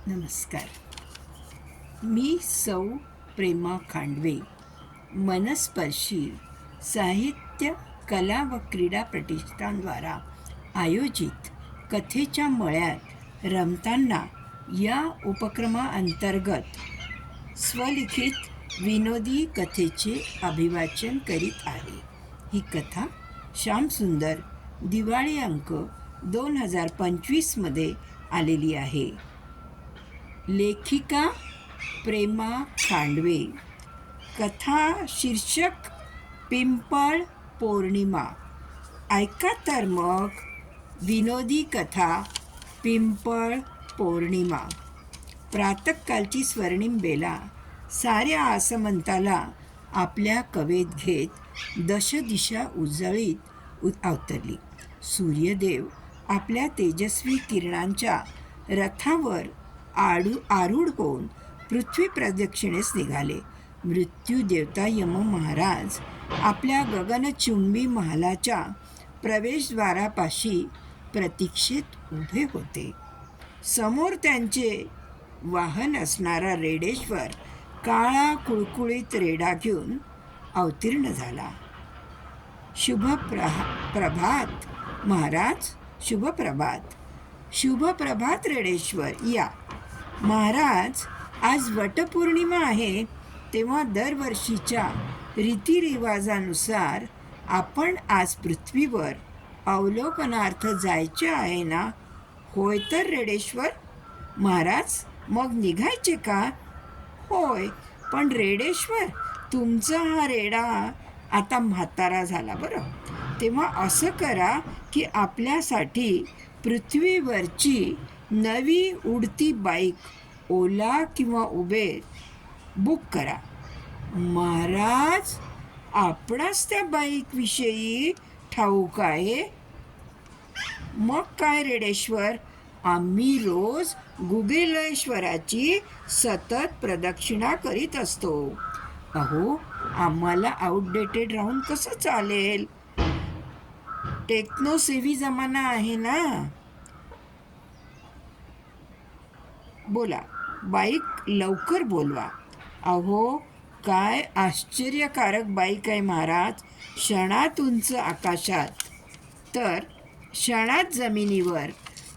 नमस्कार. मी सौ प्रेमा खांडवे. मनस्पर्शी साहित्य कला व क्रीडा प्रतिष्ठानद्वारा आयोजित कथेच्या मळ्यात रमताना या उपक्रमाअंतर्गत स्वलिखित विनोदी कथेचे अभिवाचन करीत आहे. ही कथा श्यामसुंदर दिवाळी अंक 2025मध्ये आलेली आहे. लेखिका प्रेमा खांडवे. कथा शीर्षक पिंपळ पौर्णिमा. ऐका तर मग विनोदी कथा पिंपळ पौर्णिमा. प्रातःकालची स्वर्णिम बेला साऱ्या आसमंताला आपल्या कवेत घेत दशदिशा उजळीत अवतरली. सूर्यदेव आपल्या तेजस्वी किरणांच्या रथावर आरूढ होऊन पृथ्वी प्रदक्षिणेस निघाले. मृत्यूदेवता यम महाराज आपल्या गगनचुंबी महालाच्या प्रवेशद्वारापाशी प्रतीक्षेत उभे होते. समोर त्यांचे वाहन असणारा रेडेश्वर काळा कुळकुळीत रेडा घेऊन अवतीर्ण झाला. प्रभात महाराज. शुभप्रभात. शुभप्रभात रेडेश्वर. या महाराज. आज वटपौर्णिमा आहे, तेव्हा दरवर्षीच्या रीतिरिवाजानुसार आपण आज पृथ्वीवर अवलोकनार्थ जायचे आहे ना? होय तर रेडेश्वर. महाराज, मग निघायचे का? होय, पण रेडेश्वर, तुमचा हा रेडा आता म्हातारा झाला बरं. तेव्हा असं करा की आपल्यासाठी पृथ्वीवरची नवी उडती बाईक ओला किंवा उबेर बुक करा. महाराज, आपणास त्या बाईकविषयी ठाऊक आहे? मग काय रेडेश्वर, आम्ही रोज गुगेलेश्वराची सतत प्रदक्षिणा करीत असतो. अहो, आम्हाला आउटडेटेड राहून कसं चालेल? टेक्नोसेव्ही जमाना आहे ना. बोला, बाईक लवकर बोलवा. अहो, काय आश्चर्यकारक बाईक आहे महाराज. क्षणात उंच आकाशात, तर क्षणात जमिनीवर,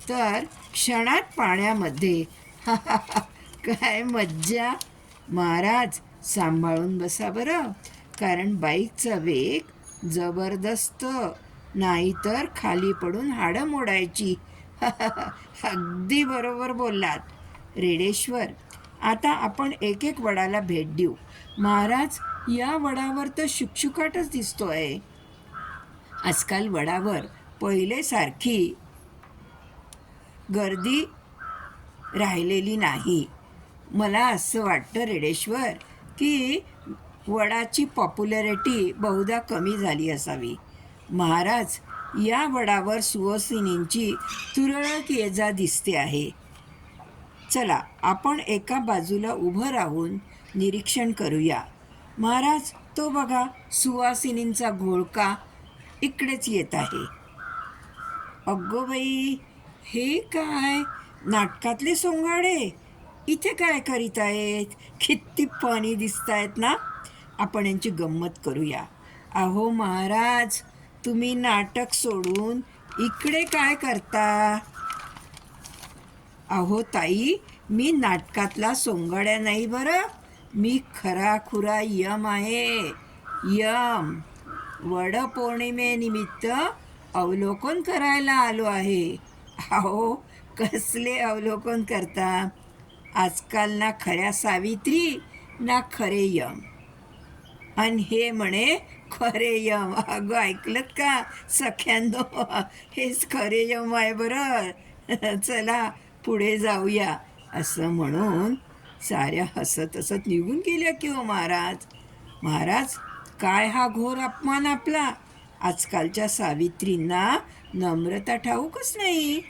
तर क्षणात पाण्यामध्ये. काय मज्जा. महाराज, सांभाळून बसा बरं, कारण बाईकचा वेग जबरदस्त, नाहीतर खाली पडून हाडं मोडायची. अगदी बरोबर बोललात रेडेश्वर. आता आपण एक एक वडाला भेट देऊ. महाराज, या वडावर तर शुकशुकाटच दिसतोय. आजकाल वडावर पहिलेसारखी गर्दी राहिलेली नाही. मला असं वाटतं रेडेश्वर की वडाची पॉप्युलॅरिटी बहुधा कमी झाली असावी. महाराज, या वडावर सुवासिनींची तुरळक ये-जा दिसते आहे. चला, आपण एका बाजूला उभं राहून निरीक्षण करूया. महाराज, तो बघा, सुवासिनींचा घोळका इकडेच येत आहे. अगो बाई, हे काय? नाटकातले सोंगाडे इथे काय करीत आहेत? किती पाणी दिसत आहेत ना. आपण यांची गंमत करूया. अहो महाराज, तुम्ही नाटक सोडून इकडे काय करता? अहो ताई, मी नाटकातला सोंगाड्या नाही बरं. मी खराखुरा यम आहे. यम. वडपौर्णिमेनिमित्त अवलोकन करायला आलो आहे. अहो, कसले अवलोकन करता? आजकाल ना खऱ्या सावित्री ना खरे यम. आणि हे म्हणे खरे यम. अगं, ऐकलत का सख्यांनो? हेच खरे यम आहे बरं. चला पुढे जाऊया. असं म्हणून साऱ्या हसत हसत निघून गेल्या की हो महाराज. महाराज, काय हा घोर अपमान आपला. आजकालच्या सावित्रींना नम्रता ठाऊकच नाही.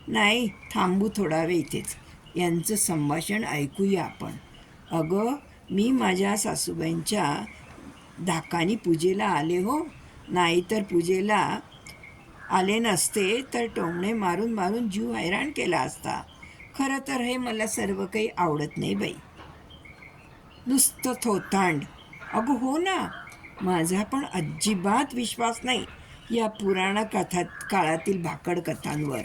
नाही, थांबू थोडा वेळ इथेच. यांचं संभाषण ऐकूया आपण. अगं, मी माझ्या सासूबाईंच्या धाकानी पूजेला आले हो. नाहीतर पूजेला आले नसते तर टोमणे मारून मारून जीव हैराण केला असता. खरं तर हे मला सर्व काही आवडत नाही बाई. नुसतं थोतांड. अगं हो ना, माझा पण अजिबात विश्वास नाही या पुराण कथा काळातील भाकड कथांवर.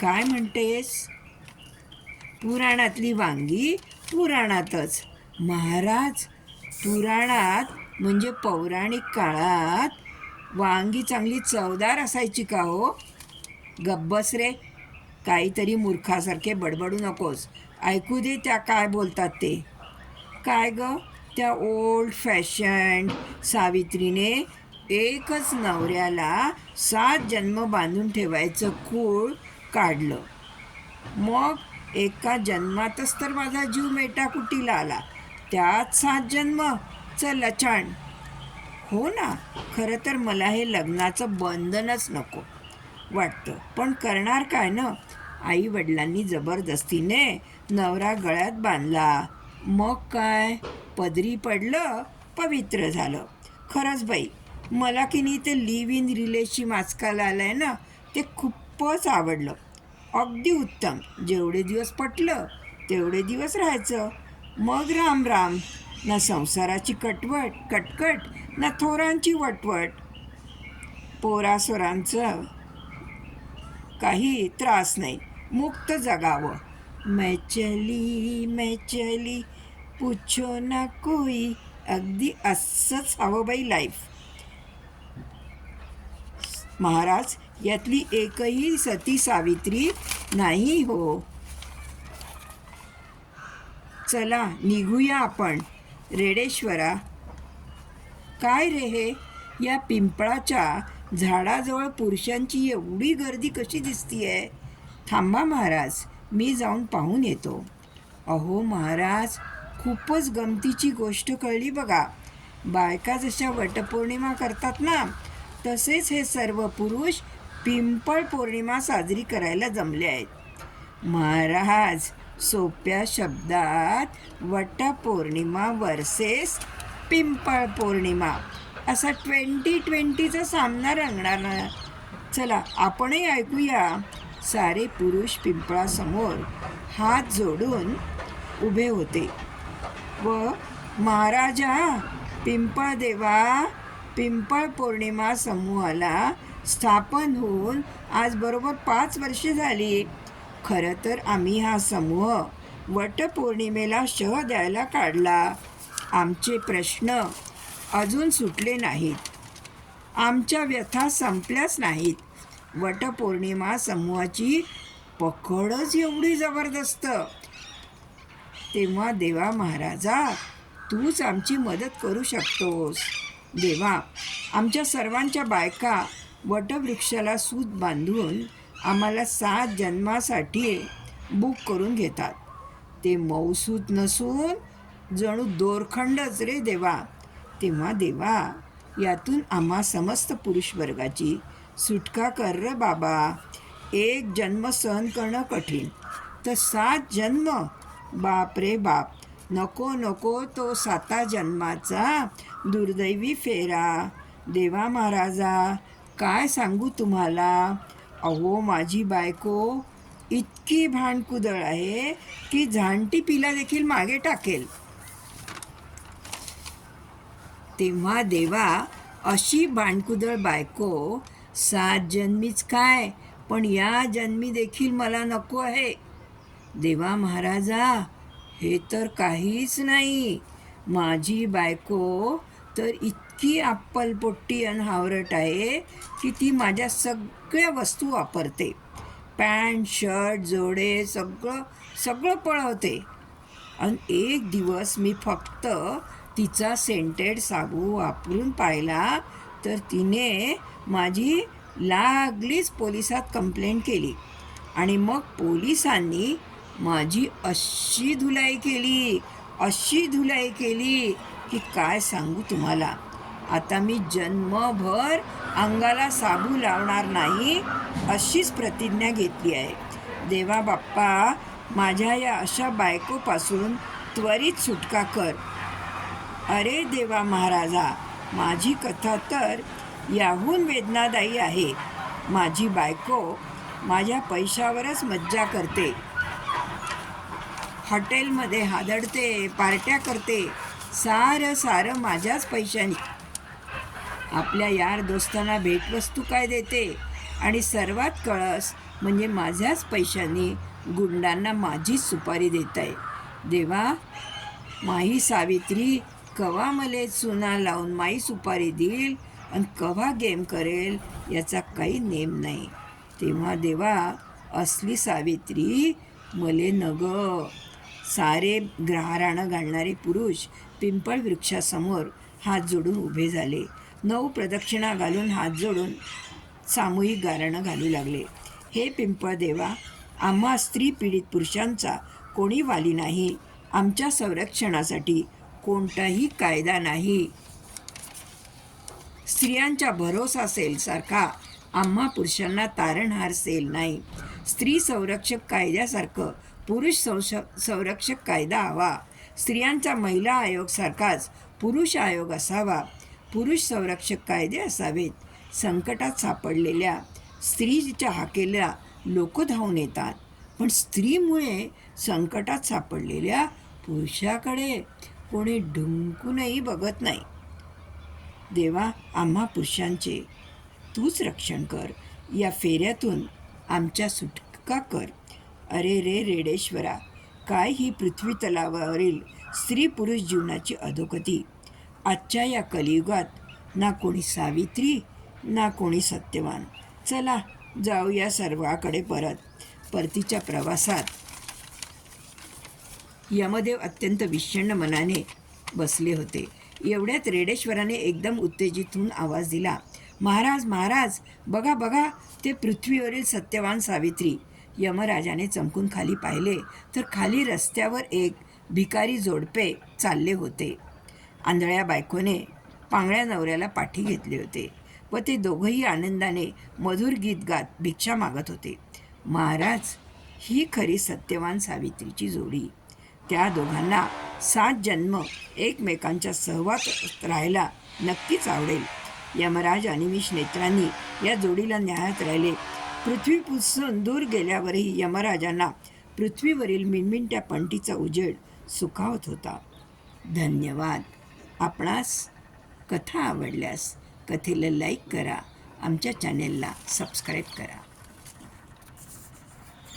काय म्हणतेस? पुराणातली वांगी पुराणातच. महाराज, पुराणात म्हणजे पौराणिक काळात वांगी चांगली चवदार असायची का हो? गब्बस रे, काहीतरी मूर्खासारखे बडबडू नकोस. ऐकू दे त्या काय बोलतात ते. काय ग, त्या ओल्ड फॅशन सावित्रीने एकच नवऱ्याला 7 जन्म बांधून ठेवायचं खूळ काढलं. मग एका जन्मातच तर माझा जीव मेटाकुटीला आला, त्यात 7 जन्म. चल लचाण. हो ना, खरं तर मला हे लग्नाचं बंधनच नको वाटतं, पण करणार काय ना. आई वडिलांनी जबरदस्तीने नवरा गळ्यात बांधला, मग काय, पदरी पडलं, पवित्र झालं. खरंच बाई, मला की नाही ते लिव्ह इन रिलेशन आजकाल आलंय ना, ते खूपच आवडलं. अगदी उत्तम. जेवढे दिवस पटलं तेवढे दिवस राहायचं, मग राम राम. ना संसाराची कटकट, ना थोरांची वटवट. पोरासोरांचं काही त्रास नाही, मुक्त जगावं. मैं चली पूछो ना कोई. अगदी असंच हवं बाई लाईफ. महाराज, यातली एकही सती सावित्री नाही हो. चला निघूया आपण रेडेश्वरा. काय रे हे, या पिंपळाच्या झाडाजवळ पुरुषांची एवढी गर्दी कशी दिसतीये? थांबा महाराज, मी जाऊन पाहून येतो. अहो महाराज, खूपच गमतीची गोष्ट कळली बघा. बायका जशा वटपौर्णिमा करतात ना, तसेच हे सर्व पुरुष पिंपळ पौर्णिमा साजरी करायला जमले आहेत. महाराज, सोप्या शब्दात वटपौर्णिमा वर्सेस पिंपळ पौर्णिमा असा 2020चा सामना रंगणार ना. चला आपणही ऐकूया. सारे पुरुष पिंपळासमोर हात जोडून उभे होते व महाराजा, पिंपळ देवा, पिंपळ पौर्णिमा समूहाला स्थापन होऊन आज बरोबर 5 वर्षे झाली. खरं तर आम्ही हा समूह वटपौर्णिमेला शह द्यायला काढला. आमचे प्रश्न अजून सुटले नाहीत, आमच्या व्यथा संपल्याच नाहीत. वटपौर्णिमा समूहाची पकडच एवढी जबरदस्त. तेव्हा देवा महाराजा, तूच आमची मदत करू शकतोस. देवा, आमच्या सर्वांच्या बायका वटवृक्षाला सूत बांधून आम्हाला 7 जन्मासाठी बुक करून घेतात. ते मौसूत नसून जणू दोरखंडच रे देवा. तेव्हा देवा, यातून आम्हा समस्त पुरुष वर्गाची सुटका कर र बाबा. 1 जन्म सहन करणं कठीण, तर 7 जन्म, बाप रे बाप. नको नको तो 7 जन्माचा दुर्दैवी फेरा. देवा महाराजा, काय सांगू तुम्हाला. अहो माझी बायको इतकी भांडकुदळ आहे की झांटी पिला देखील मागे टाकेल. तेव्हा देवा, अशी भांडकुदळ बायको 7 जन्मीच काय, पण या जन्मी देखील मला नको आहे. देवा महाराजा, हे तर काहीच नाही. माझी बायको तर इतकी अप्पलपोट्टी आणि हावरट आहे की ती माझ्या सगळ्या वस्तू वापरते. पॅन्ट, शर्ट, जोडे सगळं पळवते. आणि एक दिवस मी फक्त तिचा सेंटेड साबू वापरून पाहिला तर तिने माझी लागलीच पोलिसात कंप्लेंट केली. आणि मग पोलिसांनी माझी अशी धुलाई केली की काय सांगू तुम्हाला. आता मी जन्मभर अंगाला साबू लावणार नाही अशीच प्रतिज्ञा घेतली आहे. देवा बाप्पा, माझ्या या अशा बायकोपासून त्वरित सुटका कर. अरे देवा महाराजा, माझी कथा तर याहून वेदनादायी आहे. माझी बायको माझ्या पैशावरच मज्जा करते. हॉटेलमध्ये हादडते, पार्ट्या करते, सारं सारं माझ्याच पैशाने. आपल्या यार दोस्तांना भेटवस्तू काय देते आणि सर्वात कळस म्हणजे माझ्याच पैशाने गुंडांना माझीच सुपारी देत आहे. देवा, माही सावित्री कवा मले चुना लावून माई सुपारी देईल आणि कवा गेम करेल याचा काही नेम नाही. तेव्हा देवा, असली सावित्री मले नग. सारे ग्रहाराणं घालणारे पुरुष पिंपळ वृक्षासमोर हात जोडून उभे झाले. 9 प्रदक्षिणा घालून हात जोडून सामूहिक गारणं घालू लागले. हे पिंपळ देवा, आम्हा स्त्री पीडित पुरुषांचा कोणी वाली नाही. आमच्या संरक्षणासाठी कोणताही कायदा नाही. स्त्रियांच्या भरोसा सेल सारखा आम्हा पुरुषांना तारणहार सेल नाही. स्त्री संरक्षक कायद्यासारखं पुरुष संरक्षक कायदा हवा. स्त्रियांचा महिला आयोग सारखाच पुरुष आयोग असावा. पुरुष संरक्षक कायदे असावेत. संकटात सापडलेल्या स्त्रीच्या हाकेला लोक धावून येतात, पण स्त्रीमुळे संकटात सापडलेल्या पुरुषाकडे कोणी ढुंकूनही बघत नाही. देवा, आम्हा पुरुषांचे तूच रक्षण कर. या फेऱ्यातून आमच्या सुटका कर. अरे रे रेडेश्वरा, काय ही पृथ्वी तलावावरील स्त्री पुरुष जीवनाची अधोगती. आजच्या या कलियुगात ना कोणी सावित्री ना कोणी सत्यवान. चला जाऊया सर्वाकडे परत. परतीच्या प्रवासात यमदेव अत्यंत विषण्ण मनाने बसले होते. एवढ्यात रेडेश्वराने एकदम उत्तेजित होऊन आवाज दिला, महाराज महाराज, बघा बघा, ते पृथ्वीवरील सत्यवान सावित्री. यमराजाने चमकून खाली पाहिले तर खाली रस्त्यावर एक भिकारी जोडपे चालले होते. आंधळ्या बायकोने पांगळ्या नवऱ्याला पाठी घेतले होते व ते दोघंही आनंदाने मधुर गीत गात भिक्षा मागत होते. महाराज, ही खरी सत्यवान सावित्रीची जोडी. त्या दोघांना 7 जन्म एकमेकांच्या सहवासात राहायला नक्कीच आवडेल. यमराज अनिमिष नेत्रांनी या जोडीला न्याहाळत राहिले. पृथ्वी पुसून दूर गेल्यावरही यमराजांना पृथ्वीवरील मिणमिणत्या पंटीचा उजेड सुखावत होता. धन्यवाद. आपणास कथा आवडल्यास कथेला लाईक करा, आमच्या चॅनेलला सबस्क्राईब करा.